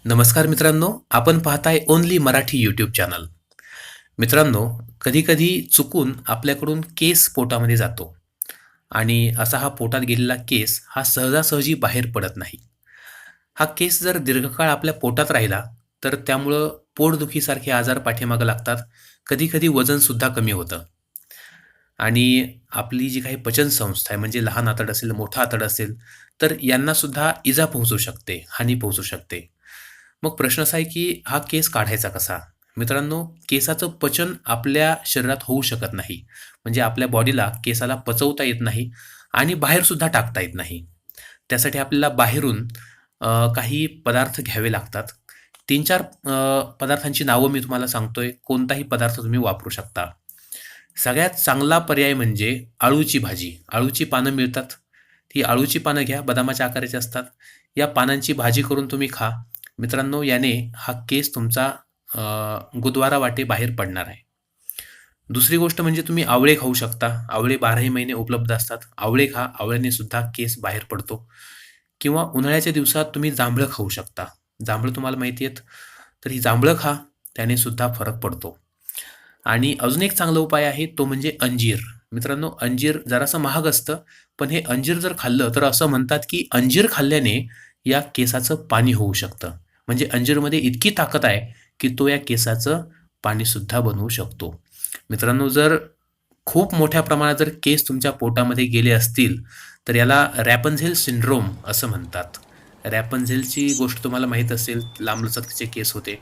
नमस्कार मित्रांनो, आपण पाहताय ओन्ली मराठी यूट्यूब चॅनल. मित्रांनो, कधी-कधी चुकून आपल्याकडून केस पोटामध्ये जातो आणि असा हा पोटात गेलेला केस हा सहजासहजी बाहेर पडत नाही. हा केस जर दीर्घकाळ आपल्या पोटात राहिला, तर त्यामुळं पोटदुखीसारखे आजार पाठीमागे लागतात. कधी-कधी वजनसुद्धा कमी होतं आणि आपली जी काही पचनसंस्था आहे, म्हणजे लहान आतड असेल, मोठं आतड असेल, तर यांनासुद्धा इजा पोहोचू शकते, हानी पोहोचू शकते. मग प्रश्न असा आहे, की हा केस काढायचा कसा? मित्रांनो, केसाचं पचन आपल्या शरीरात होऊ शकत नाही. म्हणजे आपल्या बॉडीला केसाला पचवता येत नाही आणि बाहेरसुद्धा टाकता येत नाही. त्यासाठी आपल्याला बाहेरून काही पदार्थ घ्यावे लागतात. 3-4 पदार्थांची नावं मी तुम्हाला सांगतोय. कोणताही पदार्थ तुम्ही वापरू शकता. सगळ्यात चांगला पर्याय म्हणजे अळूची भाजी. अळूची पानं मिळतात. ती अळूची पानं घ्या, बदामाच्या आकाराची असतात. या पानांची भाजी करून तुम्ही खा. मित्रांनो, याने हा केस तुमचा गुदवारा वाटे बाहेर पडणार आहे. दुसरी गोष्ट म्हणजे तुम्ही आवळे खाऊ शकता. आवळे 12ही महिने उपलब्ध असतात. आवळे खा. आवळ्याने सुद्धा केस बाहेर पडतो. किंवा उन्हाळ्याच्या दिवसात तुम्ही जांभळं खाऊ शकता. जांभळं तुम्हाला माहिती आहेत, तर ही जांभळं खा. त्याने सुद्धा फरक पडतो. आणि अजून एक चांगला उपाय आहे तो म्हणजे अंजीर. मित्रांनो, अंजीर जरासं महाग असतं, पण हे अंजीर जर खाल्लं तर असं म्हणतात, की अंजीर खाल्ल्याने या केसाचं पाणी होऊ शकतं. म्हणजे अंजीरमध्ये इतकी ताकद आहे, की तो या केसाचं पाणीसुद्धा बनवू शकतो. मित्रांनो, जर खूप मोठ्या प्रमाणात जर केस तुमच्या पोटामध्ये गेले असतील, तर याला रॅपन्झेल सिंड्रोम असं म्हणतात. रॅपन्झेलची गोष्ट तुम्हाला माहीत असेल, लांबलचकचे केस होते.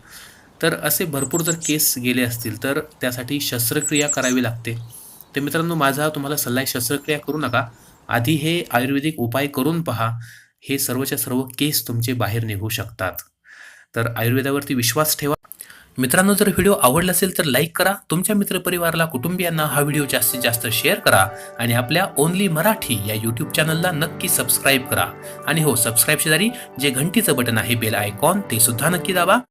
तर असे भरपूर जर केस गेले असतील, तर त्यासाठी शस्त्रक्रिया करावी लागते. तर मित्रांनो, माझा तुम्हाला सल्ला आहे, शस्त्रक्रिया करू नका. आधी हे आयुर्वेदिक उपाय करून पहा. हे सर्वच्या सर्व केस तुमचे बाहेर निघू शकतात. तर आयुर्वेदावरती विश्वास ठेवा. मित्रांनो, जर व्हिडिओ आवडला असेल तर लाईक करा. तुमच्या मित्रपरिवाराला, कुटुंबियांना हा व्हिडिओ जास्तीत जास्त शेअर करा आणि आपल्या ओन्ली मराठी या यूट्यूब चॅनलला नक्की सबस्क्राईब करा. आणि हो, सबस्क्राईब शेजारी जे घंटीचं बटन आहे, बेल आयकॉन, ते सुद्धा नक्की दाबा.